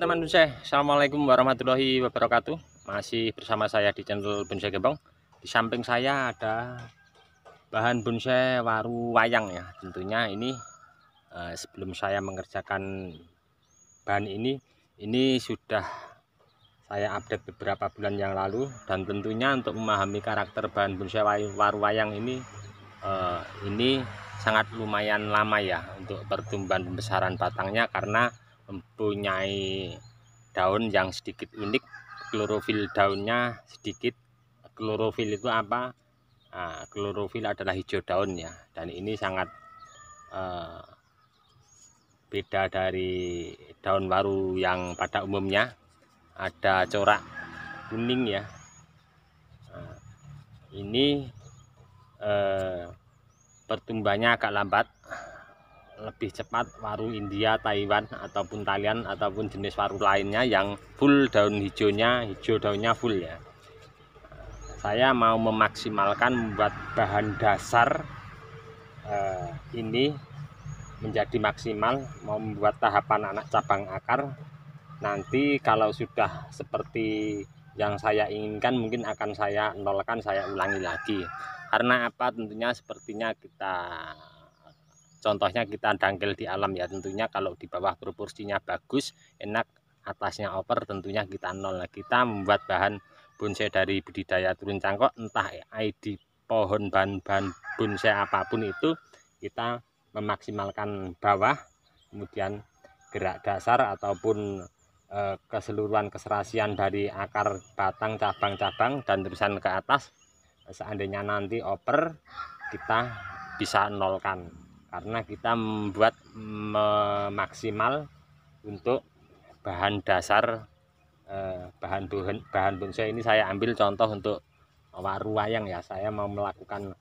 teman bonsai, assalamualaikum warahmatullahi wabarakatuh. Masih bersama saya di channel Bonsai Gembong. Di samping saya ada bahan bonsai waru wayang ya. Tentunya ini sebelum saya mengerjakan bahan ini sudah saya update beberapa bulan yang lalu. Dan tentunya untuk memahami karakter bahan bonsai waru wayang ini sangat lumayan lama ya untuk pertumbuhan pembesaran batangnya, karena mempunyai daun yang sedikit unik. Klorofil daunnya sedikit. Klorofil itu apa? Nah, klorofil adalah hijau daun ya, dan ini sangat beda dari daun waru yang pada umumnya ada corak kuning ya. Nah, ini pertumbuhannya agak lambat, lebih cepat waru India, Taiwan ataupun Thailand ataupun jenis waru lainnya yang full daun hijaunya, hijau daunnya full ya. Saya mau memaksimalkan membuat bahan dasar ini menjadi maksimal, mau membuat tahapan anak cabang akar. Nanti kalau sudah seperti yang saya inginkan, mungkin akan saya nolkan, saya ulangi lagi. Karena apa? Tentunya sepertinya contohnya kita dangkel di alam ya. Tentunya kalau di bawah proporsinya bagus, enak, atasnya over, tentunya kita nol. Nah, kita membuat bahan bonsai dari budidaya turun cangkok, entah ID pohon bahan bonsai apapun itu, kita memaksimalkan bawah, kemudian gerak dasar ataupun keseluruhan keserasian dari akar, batang, cabang-cabang, dan terusan ke atas. Seandainya nanti over, kita bisa nolkan, karena kita membuat maksimal untuk bahan dasar. Bahan bonsai ini saya ambil contoh untuk waru wayang ya. Saya mau melakukan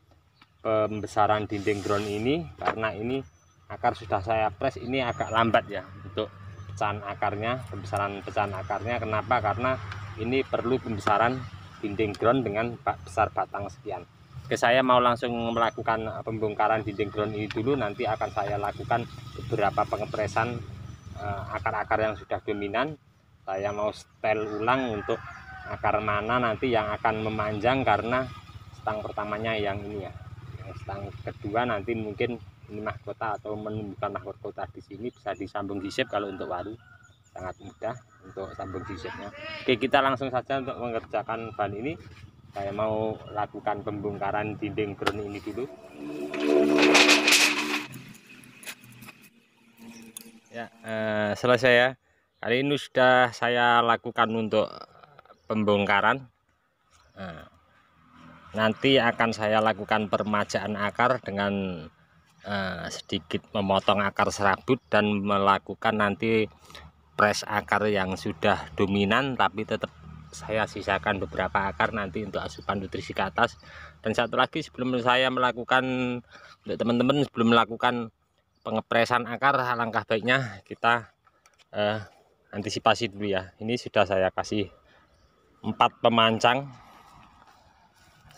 pembesaran dinding ground ini karena ini akar sudah saya press, ini agak lambat ya untuk pecahan akarnya, pecahan akarnya. Kenapa? Karena ini perlu pembesaran dinding ground dengan besar batang sekian. Oke, saya mau langsung melakukan pembongkaran dinding ground ini dulu. Nanti akan saya lakukan beberapa pengepresan akar-akar yang sudah dominan. Saya mau setel ulang untuk akar mana nanti yang akan memanjang, karena stang pertamanya yang ini ya. Yang stang kedua nanti mungkin ini mahkota atau menumbuhkan mahkota di sini, bisa disambung sisip. Kalau untuk waru sangat mudah untuk sambung sisipnya. Oke, kita langsung saja untuk mengerjakan bahan ini. Saya mau lakukan pembongkaran dinding ground ini dulu. Ya, selesai ya. Kali ini sudah saya lakukan untuk pembongkaran. Nah, nanti akan saya lakukan peremajaan akar dengan sedikit memotong akar serabut dan melakukan nanti press akar yang sudah dominan, tapi tetap saya sisakan beberapa akar nanti untuk asupan nutrisi ke atas. Dan satu lagi, sebelum saya melakukan, untuk teman-teman, sebelum melakukan pengepresan akar, alangkah baiknya kita antisipasi dulu ya. Ini sudah saya kasih 4 pemancang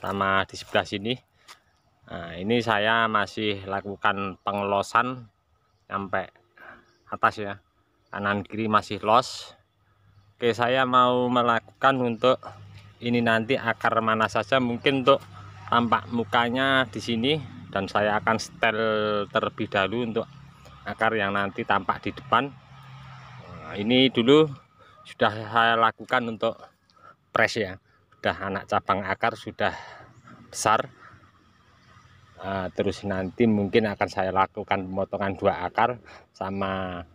sama di sebelah sini. Nah, ini saya masih lakukan pengelosan sampai atas ya, kanan kiri masih los. Oke, saya mau melakukan untuk ini nanti akar mana saja, mungkin untuk tampak mukanya di sini, dan saya akan setel terlebih dahulu untuk akar yang nanti tampak di depan. Nah, ini dulu sudah saya lakukan untuk press ya, sudah anak cabang akar sudah besar. Terus nanti mungkin akan saya lakukan pemotongan 2 akar sama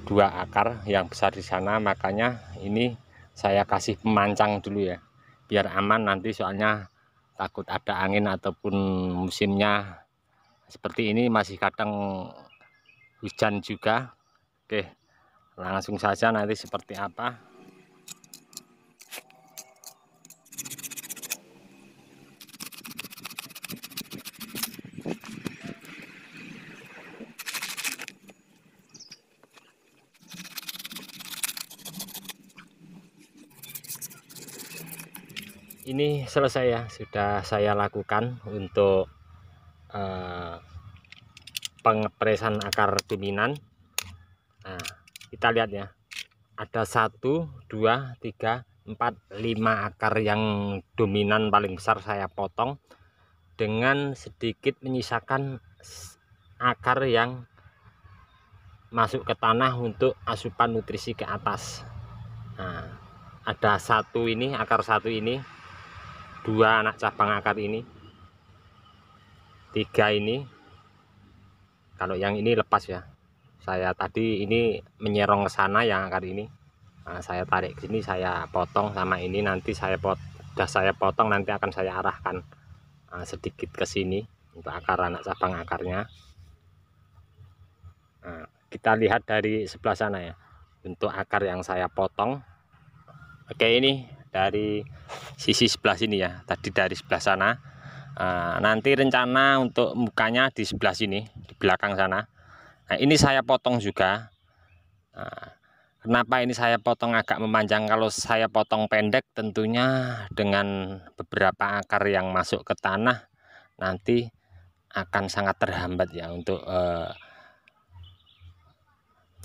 2 akar yang besar di sana. Makanya ini saya kasih pemancang dulu ya, biar aman nanti, soalnya takut ada angin ataupun musimnya seperti ini masih kadang hujan juga. Oke, langsung saja nanti seperti apa. Ini selesai ya, sudah saya lakukan untuk pengepresan akar dominan. Nah, kita lihat ya, ada 1, 2, 3, 4, 5 akar yang dominan paling besar saya potong, dengan sedikit menyisakan akar yang masuk ke tanah untuk asupan nutrisi ke atas. Nah, ada 1 ini, akar 1 ini, 2 anak cabang akar ini, 3 ini. Kalau yang ini lepas ya, saya tadi ini menyerong ke sana yang akar ini. Nah, saya tarik ke sini, saya potong sama ini, nanti sudah saya potong, nanti akan saya arahkan sedikit ke sini untuk akar anak cabang akarnya. Nah, kita lihat dari sebelah sana ya, untuk akar yang saya potong. Oke, ini dari sisi sebelah sini ya, tadi dari sebelah sana. Nanti rencana untuk mukanya di sebelah sini, di belakang sana. Nah, ini saya potong juga. Kenapa ini saya potong agak memanjang? Kalau saya potong pendek, tentunya dengan beberapa akar yang masuk ke tanah, nanti akan sangat terhambat ya untuk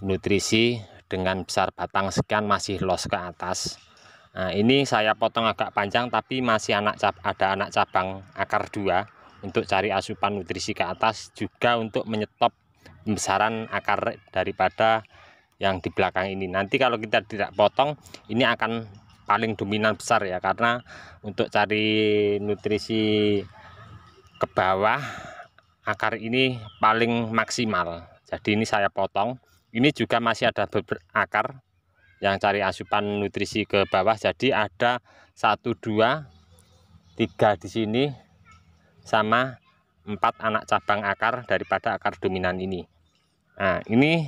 nutrisi. Dengan besar batang sekian masih los ke atas. Nah, ini saya potong agak panjang, tapi masih ada anak cabang akar 2 untuk cari asupan nutrisi ke atas, juga untuk menyetop pembesaran akar daripada yang di belakang ini. Nanti kalau kita tidak potong, ini akan paling dominan besar ya, karena untuk cari nutrisi ke bawah akar ini paling maksimal. Jadi ini saya potong. Ini juga masih ada beberapa akar yang cari asupan nutrisi ke bawah. Jadi ada 1, 2, 3 di sini, sama 4 anak cabang akar daripada akar dominan ini. Nah, ini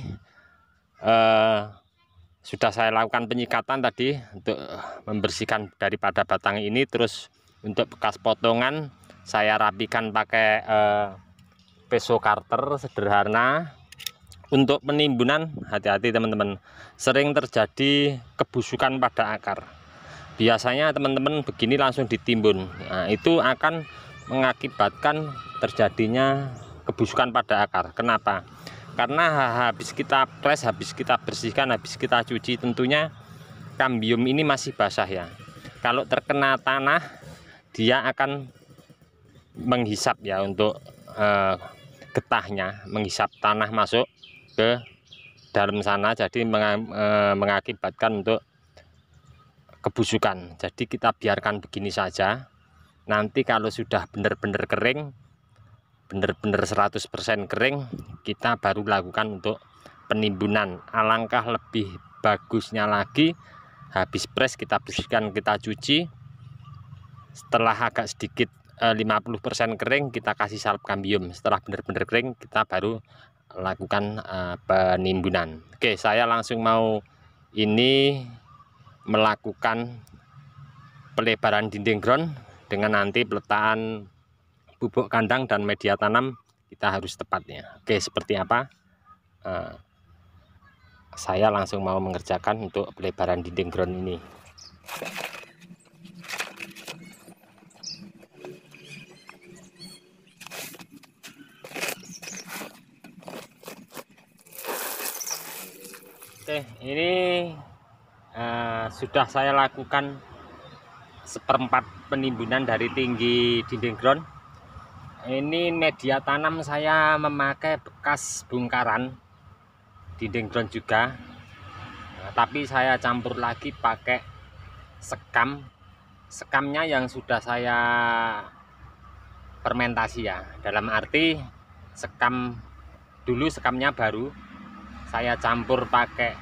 sudah saya lakukan penyikatan tadi untuk membersihkan daripada batang ini. Terus untuk bekas potongan saya rapikan pakai peso cutter sederhana. Untuk penimbunan, hati-hati teman-teman, sering terjadi kebusukan pada akar. Biasanya teman-teman begini langsung ditimbun. Nah, itu akan mengakibatkan terjadinya kebusukan pada akar. Kenapa? Karena habis kita press, habis kita bersihkan, habis kita cuci, tentunya kambium ini masih basah ya. Kalau terkena tanah, dia akan menghisap ya, untuk getahnya menghisap tanah masuk ke dalam sana, jadi mengakibatkan untuk kebusukan. Jadi kita biarkan begini saja. Nanti kalau sudah benar-benar kering, benar-benar 100% kering, kita baru lakukan untuk penimbunan. Alangkah lebih bagusnya lagi, habis press kita bersihkan, kita cuci. Setelah agak sedikit 50% kering, kita kasih salep kambium. Setelah benar-benar kering, kita baru lakukan penimbunan. Oke, saya langsung mau ini melakukan pelebaran dinding ground dengan nanti peletakan bubuk kandang dan media tanam kita harus tepatnya. Oke, seperti apa? Saya langsung mau mengerjakan untuk pelebaran dinding ground ini. Oke, ini sudah saya lakukan 1/4 penimbunan dari tinggi dinding ground. Ini media tanam saya memakai bekas bongkaran dinding ground juga, tapi saya campur lagi pakai sekam. Sekamnya yang sudah saya fermentasi ya, dalam arti sekamnya baru, saya campur pakai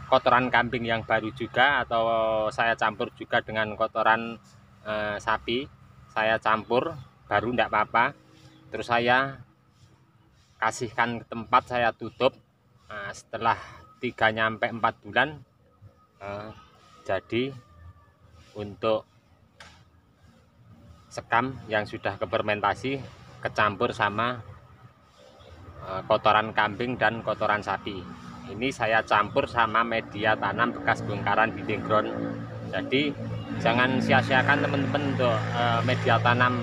kotoran kambing yang baru juga, atau saya campur juga dengan kotoran sapi. Saya campur baru, enggak apa-apa. Terus saya kasihkan ke tempat, saya tutup. Nah, setelah 3-4 bulan jadi untuk sekam yang sudah kefermentasi kecampur sama kotoran kambing dan kotoran sapi. Ini saya campur sama media tanam bekas bongkaran dinding ground. Jadi jangan sia-siakan teman-teman untuk media tanam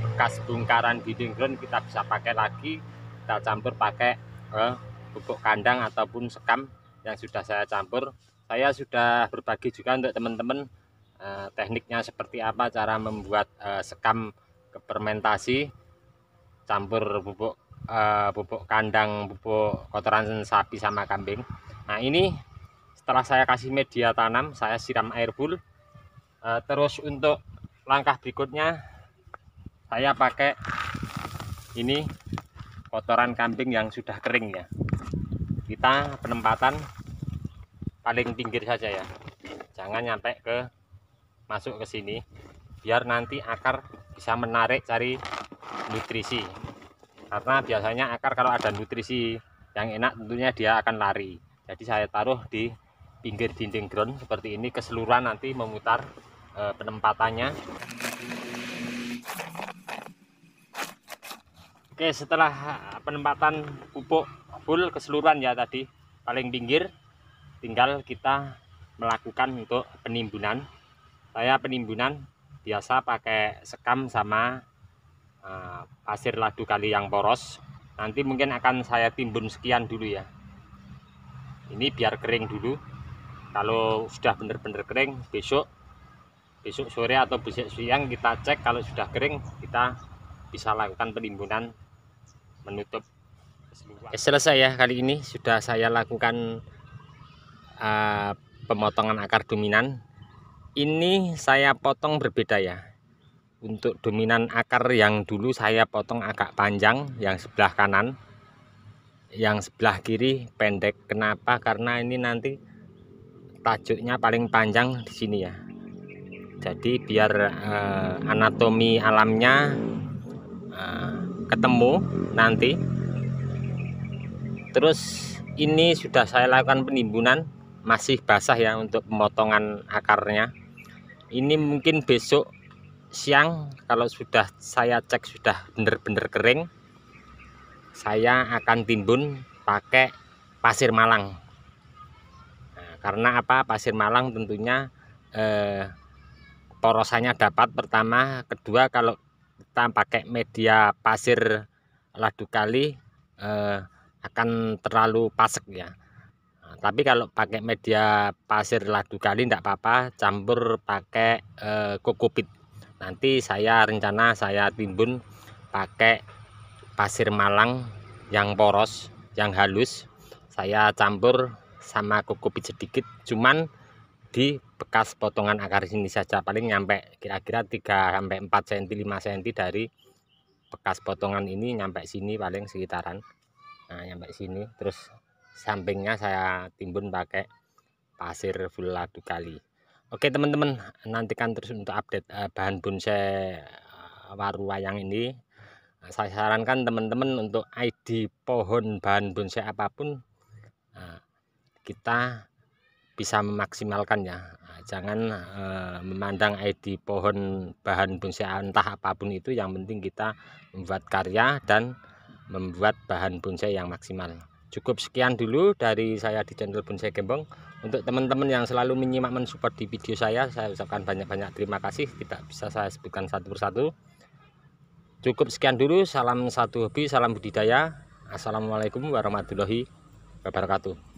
bekas bongkaran dinding ground. Kita bisa pakai lagi, kita campur pakai pupuk kandang ataupun sekam yang sudah saya campur. Saya sudah berbagi juga untuk teman-teman tekniknya seperti apa cara membuat sekam fermentasi campur pupuk kandang, pupuk kotoran sapi sama kambing. Nah, ini setelah saya kasih media tanam, saya siram air full. Terus untuk langkah berikutnya saya pakai ini kotoran kambing yang sudah kering ya. Kita penempatan paling pinggir saja ya, jangan nyampe masuk ke sini, biar nanti akar bisa menarik cari nutrisi. Karena biasanya akar kalau ada nutrisi yang enak tentunya dia akan lari. Jadi saya taruh di pinggir dinding ground seperti ini, keseluruhan nanti memutar penempatannya. Oke, setelah penempatan pupuk full keseluruhan ya tadi paling pinggir, tinggal kita melakukan untuk penimbunan. Saya penimbunan biasa pakai sekam sama pasir ladu kali yang poros. Nanti mungkin akan saya timbun sekian dulu ya. Ini biar kering dulu. Kalau sudah benar-benar kering, besok sore atau besok siang kita cek. Kalau sudah kering, kita bisa lakukan penimbunan menutup keseluruhan. Selesai ya, kali ini sudah saya lakukan pemotongan akar dominan. Ini saya potong berbeda ya. Untuk dominan akar yang dulu saya potong agak panjang, yang sebelah kanan, yang sebelah kiri pendek. Kenapa? Karena ini nanti tajuknya paling panjang di sini ya. Jadi biar anatomi alamnya ketemu nanti. Terus ini sudah saya lakukan penimbunan, masih basah ya untuk pemotongan akarnya. Ini mungkin besok siang kalau sudah saya cek sudah benar-benar kering, saya akan timbun pakai pasir malang. Nah, karena apa? Pasir malang tentunya porosannya dapat pertama, kedua kalau kita pakai media pasir ladu kali akan terlalu pasek ya. Nah, tapi kalau pakai media pasir ladu kali tidak apa-apa, campur pakai kokopit. Nanti saya rencana saya timbun pakai pasir malang yang poros, yang halus. Saya campur sama kokopit sedikit, cuman di bekas potongan akar sini saja, paling nyampe kira-kira 3 sampai 4 cm 5 cm dari bekas potongan ini nyampe sini paling sekitaran. Nah, nyampe sini, terus sampingnya saya timbun pakai pasir full ladu kali. Oke teman-teman, nantikan terus untuk update bahan bonsai waru wayang ini. Saya sarankan teman-teman untuk ID pohon bahan bonsai apapun kita bisa memaksimalkan ya. Jangan memandang ID pohon bahan bonsai entah apapun itu, yang penting kita membuat karya dan membuat bahan bonsai yang maksimal. Cukup sekian dulu dari saya di channel Bonsai Gembong. Untuk teman-teman yang selalu menyimak mensupport di video saya ucapkan banyak-banyak terima kasih. Tidak bisa saya sebutkan satu persatu. Cukup sekian dulu. Salam satu hobi, salam budidaya. Assalamualaikum warahmatullahi wabarakatuh.